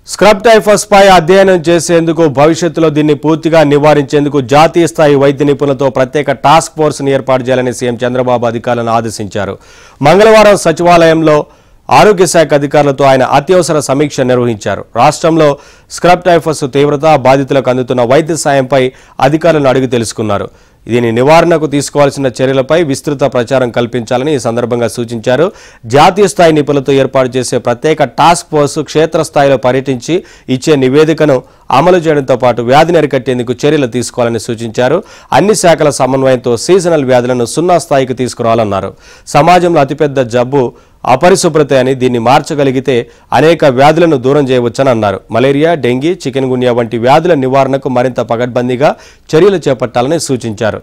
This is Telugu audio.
స్క్రబ్ టైఫస్ పై అధ్యయనం చేసేందుకు భవిష్యత్తులో దీన్ని పూర్తిగా నివారించేందుకు జాతీయ స్థాయి వైద్య నిపుణులతో ప్రత్యేక టాస్క్ ఫోర్స్ ని ఏర్పాటు చేయాలని సీఎం చంద్రబాబు అధికారులను ఆదేశించారు. మంగళవారం సచివాలయంలో ఆరోగ్య శాఖ అధికారులతో ఆయన అత్యవసర సమీక్ష నిర్వహించారు. రాష్ట్రంలో స్క్రబ్ టైఫస్ తీవ్రత, బాధితులకు అందుతున్న వైద్య సాయంపై అధికారులను అడిగి తెలుసుకున్నారు. దీని నివారణకు తీసుకోవాల్సిన చర్యలపై విస్తృత ప్రచారం కల్పించాలని ఈ సందర్భంగా సూచించారు. జాతీయ స్థాయి నిపుణులతో ఏర్పాటు చేసే ప్రత్యేక టాస్క్ ఫోర్స్ క్షేత్రస్థాయిలో పర్యటించి ఇచ్చే నివేదికను అమలు చేయడంతో పాటు వ్యాధిని అరికట్టేందుకు చర్యలు తీసుకోవాలని సూచించారు. అన్ని శాఖల సమన్వయంతో సీజనల్ వ్యాధులను 0 స్థాయికి తీసుకురావాలన్నారు. సమాజంలో అతిపెద్ద జబ్బు అపరిశుభ్రత అని, దీన్ని మార్చగలిగితే అనేక వ్యాధులను దూరం చేయవచ్చని అన్నారు. మలేరియా, డెంగీ, చికెన్ గున్యా వంటి వ్యాధుల నివారణకు మరింత పకడ్బందీగా చర్యలు చేపట్టాలని సూచించారు.